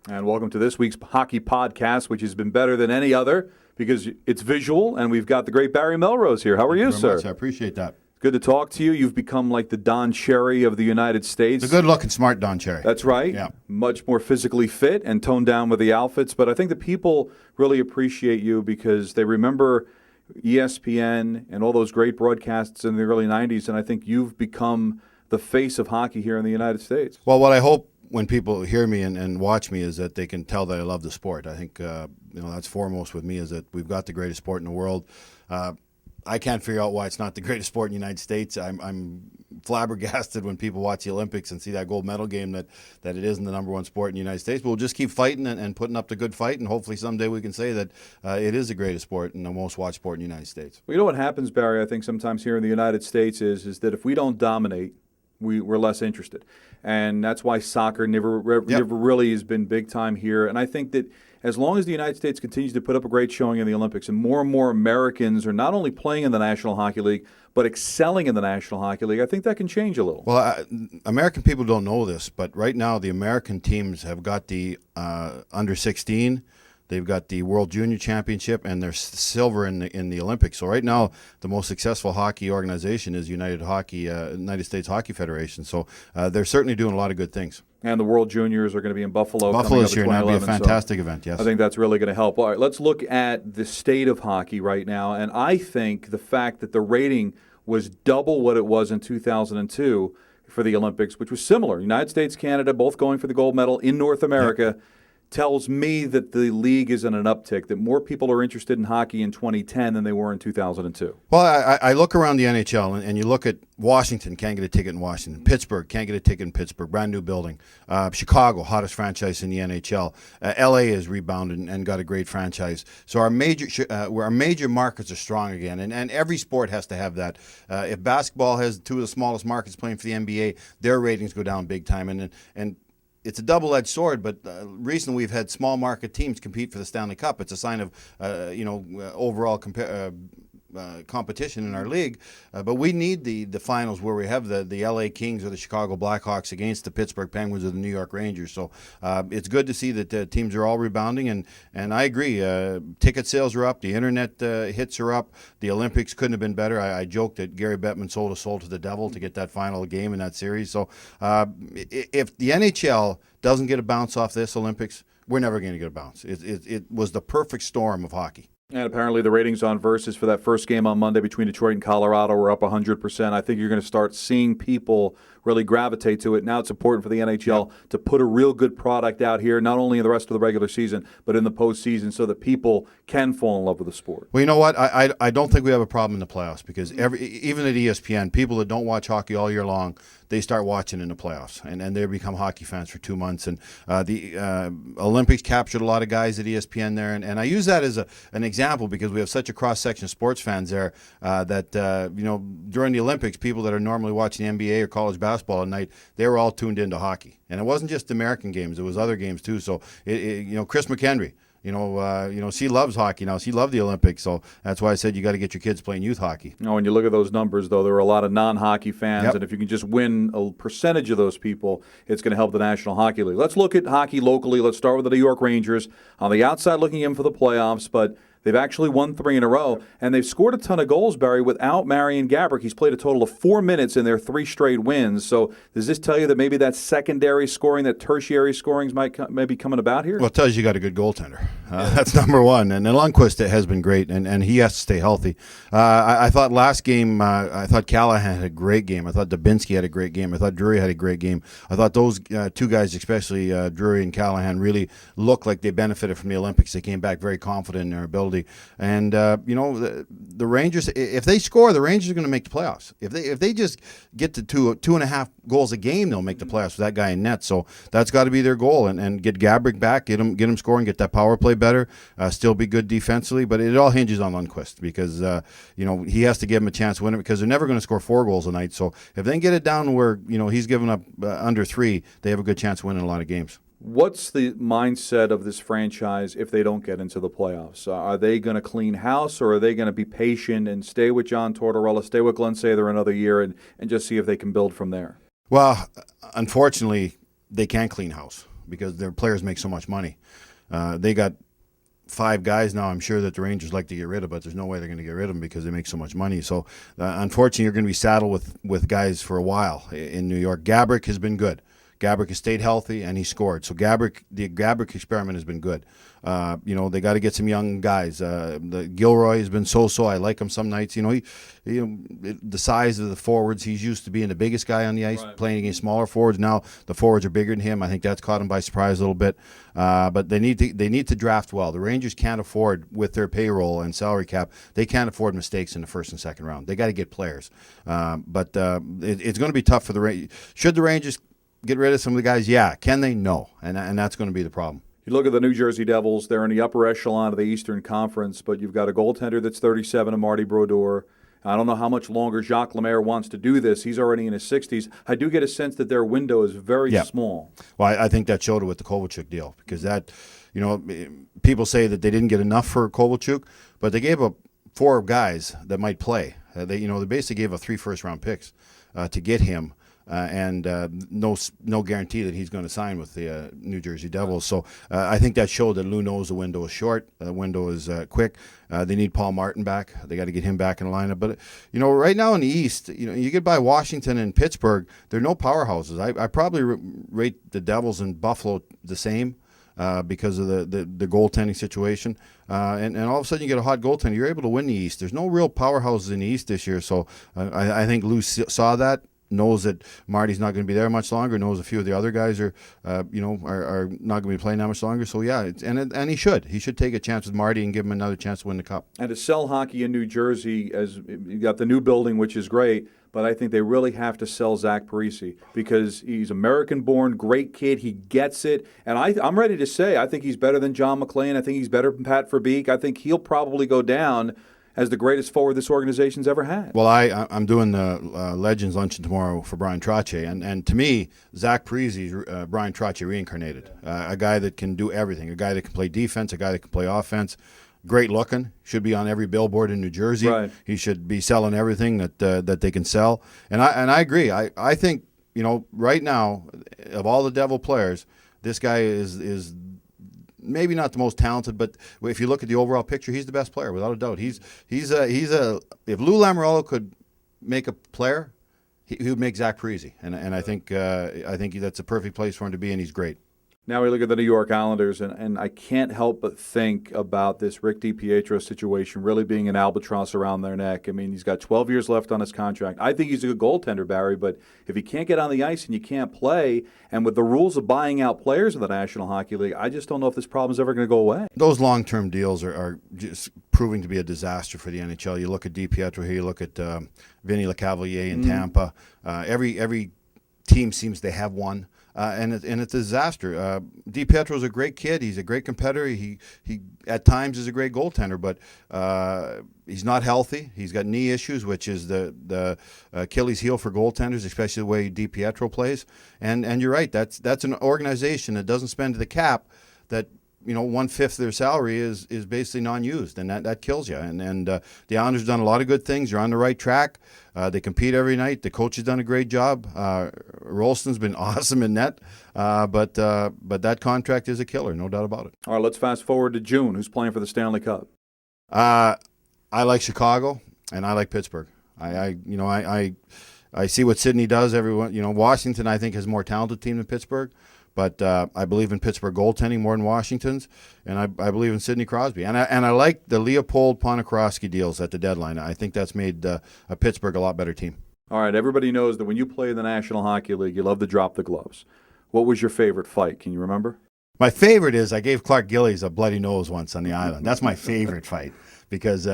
And welcome to this week's hockey podcast, which has been better than any other because it's visual, and we've got the great Barry Melrose here. How are you, Thank sir? very much. I appreciate that. Good to talk to you. You've become like the Don Cherry of the United States. The good-looking, smart Don Cherry. That's right. Yeah. Much more physically fit and toned down with the outfits. But I think the people really appreciate you because they remember ESPN and all those great broadcasts in the early 90s, and I think you've become the face of hockey here in the United States. Well, what I hope when people hear me and watch me is that they can tell that I love the sport. I think that's foremost with me, is that we've got the greatest sport in the world. I can't figure out why it's not the greatest sport in the United States. I'm flabbergasted when people watch the Olympics and see that gold medal game that it isn't the number one sport in the United States. But we'll just keep fighting and putting up the good fight, and hopefully someday we can say that it is the greatest sport and the most watched sport in the United States. Well, you know what happens, Barry, I think sometimes here in the United States is that if we don't dominate, we're less interested. And that's why soccer never really has been big time here. And I think that as long as the United States continues to put up a great showing in the Olympics and more Americans are not only playing in the National Hockey League, but excelling in the National Hockey League, I think that can change a little. Well, American people don't know this, but right now the American teams have got the under 16. They've got the World Junior Championship, and they're silver in the Olympics. So right now, the most successful hockey organization is United States Hockey Federation. So they're certainly doing a lot of good things. And the World Juniors are going to be in Buffalo. Buffalo this year, and that'll be a fantastic event, yes. I think that's really going to help. All right, let's look at the state of hockey right now. And I think the fact that the rating was double what it was in 2002 for the Olympics, which was similar. United States, Canada, both going for the gold medal in North America. Yep. Tells me that the league is in an uptick, that more people are interested in hockey in 2010 than they were in 2002. Well, I look around the NHL, and you look at Washington, can't get a ticket in Washington. Pittsburgh, can't get a ticket in Pittsburgh, brand new building. Chicago, hottest franchise in the NHL. LA has rebounded and got a great franchise. So our major markets are strong again, and every sport has to have that. If basketball has two of the smallest markets playing for the NBA, their ratings go down big time, and it's a double-edged sword, but recently we've had small market teams compete for the Stanley Cup. It's a sign of, overall competition in our league. But we need the finals where we have the LA Kings or the Chicago Blackhawks against the Pittsburgh Penguins or the New York Rangers. So it's good to see that teams are all rebounding. And I agree. Ticket sales are up. The internet hits are up. The Olympics couldn't have been better. I joked that Gary Bettman sold his soul to the devil to get that final game in that series. So if the NHL doesn't get a bounce off this Olympics, we're never going to get a bounce. It was the perfect storm of hockey. And apparently the ratings on Versus for that first game on Monday between Detroit and Colorado were up 100%. I think you're going to start seeing people really gravitate to it. Now it's important for the NHL to put a real good product out here, not only in the rest of the regular season, but in the postseason so that people can fall in love with the sport. Well, you know what? I don't think we have a problem in the playoffs because even at ESPN, people that don't watch hockey all year long, they start watching in the playoffs, and they become hockey fans for 2 months. And the Olympics captured a lot of guys at ESPN there, and I use that as an example because we have such a cross-section of sports fans there that during the Olympics, people that are normally watching the NBA or college basketball at night, they were all tuned into hockey. And it wasn't just American games; it was other games too. So, Chris McHenry. She loves hockey now. She loved the Olympics, so that's why I said you got to get your kids playing youth hockey. When you look at those numbers, though, there are a lot of non-hockey fans, Yep. and if you can just win a percentage of those people, it's going to help the National Hockey League. Let's look at hockey locally. Let's start with the New York Rangers. On the outside looking in for the playoffs, but they've actually won 3 in a row, and they've scored a ton of goals, Barry, without Marian Gaborik. He's played a total of 4 minutes in their 3 straight wins. So does this tell you that maybe that secondary scoring, that tertiary scorings might be coming about here? Well, it tells you got a good goaltender. That's number one. And then Lundqvist has been great, and he has to stay healthy. I thought last game, I thought Callahan had a great game. I thought Dubinsky had a great game. I thought Drury had a great game. I thought those 2 guys, especially Drury and Callahan, really looked like they benefited from the Olympics. They came back very confident in their ability. And the Rangers, if they score, the Rangers are going to make the playoffs. If they just get to 2.5 goals a game, they'll make the playoffs with that guy in net. So that's got to be their goal, and get Gaborik back, get him scoring, get that power play better, still be good defensively. But it all hinges on Lundqvist because he has to give him a chance to win it because they're never going to score 4 goals a night. So if they can get it down where he's giving up under 3, they have a good chance of winning a lot of games. What's the mindset of this franchise if they don't get into the playoffs? Are they going to clean house, or are they going to be patient and stay with John Tortorella, stay with Glenn Sather another year, and just see if they can build from there? Well, unfortunately, they can't clean house. because their players make so much money. They got 5 guys now I'm sure that the Rangers like to get rid of, but there's no way they're going to get rid of them because they make so much money. So unfortunately, you're going to be saddled with guys for a while in New York. Gaborik has been good. Gaborik has stayed healthy and he scored. So the Gaborik experiment has been good. They got to get some young guys. The Gilroy has been so-so. I like him some nights. The size of the forwards, he's used to being the biggest guy on the ice, right, playing against smaller forwards. Now the forwards are bigger than him. I think that's caught him by surprise a little bit. But they need to draft well. The Rangers can't afford, with their payroll and salary cap, they can't afford mistakes in the first and second round. They got to get players. But it's going to be tough for the Rangers. Should the Rangers get rid of some of the guys? Yeah. Can they? No. And that's going to be the problem. You look at the New Jersey Devils, they're in the upper echelon of the Eastern Conference, but you've got a goaltender that's 37 and Marty Brodeur. I don't know how much longer Jacques Lemaire wants to do this. He's already in his 60s. I do get a sense that their window is very small. Well, I think that showed it with the Kovalchuk deal because that, people say that they didn't get enough for Kovalchuk, but they gave up 4 guys that might play. They basically gave up 3 first-round picks to get him. And no guarantee that he's going to sign with the New Jersey Devils. So I think that showed that Lou knows the window is short, the window is quick. They need Paul Martin back. They got to get him back in the lineup. But right now in the East, you get by Washington and Pittsburgh. There are no powerhouses. I probably rate the Devils and Buffalo the same. Because of the goaltending situation. And all of a sudden you get a hot goaltender, you're able to win the East. There's no real powerhouses in the East this year. So I think Lou saw that. Knows that Marty's not going to be there much longer. Knows a few of the other guys are not going to be playing that much longer. So yeah, and he should take a chance with Marty and give him another chance to win the cup. And to sell hockey in New Jersey, as you got the new building, which is great, but I think they really have to sell Zach Parise because he's American-born, great kid. He gets it, and I'm ready to say I think he's better than John McClain. I think he's better than Pat Verbeek. I think he'll probably go down as the greatest forward this organization's ever had. Well, I'm doing the Legends Luncheon tomorrow for Brian Trottier, and to me, Zach Parise is Brian Trottier reincarnated. A guy that can do everything, a guy that can play defense, a guy that can play offense. Great looking, should be on every billboard in New Jersey. Right. He should be selling everything that they can sell. And I agree. I think right now, of all the Devil players, this guy is maybe not the most talented, but if you look at the overall picture, he's the best player without a doubt. He's if Lou Lamoriello could make a player, he would make Zach Parise, and I think that's a perfect place for him to be, and he's great. Now we look at the New York Islanders, and I can't help but think about this Rick DiPietro situation really being an albatross around their neck. I mean, he's got 12 years left on his contract. I think he's a good goaltender, Barry, but if he can't get on the ice and you can't play, and with the rules of buying out players in the National Hockey League, I just don't know if this problem is ever going to go away. Those long-term deals are just proving to be a disaster for the NHL. You look at DiPietro here, you look at Vinny Lecavalier in Tampa. Every team seems to have one. And it's a disaster. DiPietro's a great kid. He's a great competitor. He at times is a great goaltender, but he's not healthy. He's got knee issues, which is the Achilles heel for goaltenders, especially the way DiPietro plays. And you're right. That's an organization that doesn't spend the cap that 1/5 of their salary is basically non-used, and that kills you. And the Islanders have done a lot of good things. You're on the right track. They compete every night. The coach has done a great job. Rolston's been awesome in net, but that contract is a killer, no doubt about it. All right, let's fast forward to June. Who's playing for the Stanley Cup? I like Chicago, and I like Pittsburgh. I see what Sydney does. Everyone, Washington I think has a more talented team than Pittsburgh. But I believe in Pittsburgh goaltending more than Washington's, and I believe in Sidney Crosby. And I like the Leopold Ponikarovsky deals at the deadline. I think that's made Pittsburgh a lot better team. All right, everybody knows that when you play in the National Hockey League, you love to drop the gloves. What was your favorite fight? Can you remember? My favorite is I gave Clark Gillies a bloody nose once on the island. That's my favorite fight. Because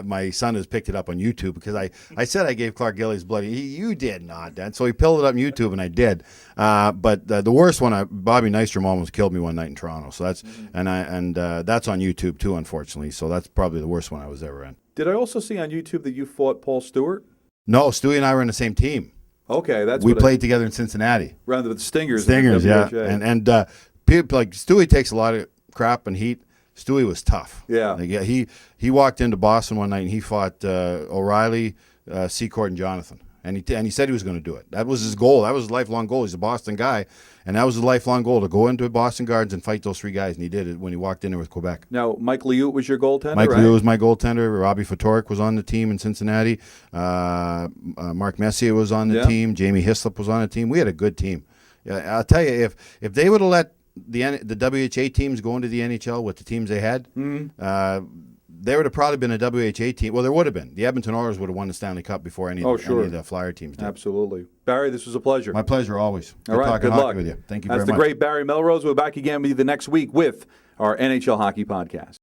my son has picked it up on YouTube because I said I gave Clark Gillies bloody. You did not, Dad. So he pulled it up on YouTube, and I did. But the worst one, Bobby Nystrom almost killed me one night in Toronto. So that's that's on YouTube too, unfortunately. So that's probably the worst one I was ever in. Did I also see on YouTube that you fought Paul Stewart? No, Stewie and I were in the same team. Okay, we played together in Cincinnati. Rather than Stingers. Stingers, yeah. And people like Stewie takes a lot of crap and heat. Stewie was tough. Yeah. He walked into Boston one night and he fought O'Reilly, Seacourt, and Jonathan. And he said he was going to do it. That was his goal. That was his lifelong goal. He's a Boston guy, and that was his lifelong goal, to go into Boston Gardens and fight those 3 guys, and he did it when he walked in there with Quebec. Now, Mike Liut was your goaltender, Mike right? Liu was my goaltender. Robbie Fatorik was on the team in Cincinnati. Mark Messier was on the team. Jamie Hislop was on the team. We had a good team. Yeah, I'll tell you, if they would have let the WHA teams go into the NHL with the teams they had, there would have probably been a WHA team. Well, there would have been. The Edmonton Oilers would have won the Stanley Cup before any of the Flyer teams did. Absolutely. Barry, this was a pleasure. My pleasure, always. All right, talking good hockey luck with you. Thank you That's very much. the great Barry Melrose. We're back again with you the next week with our NHL Hockey Podcast.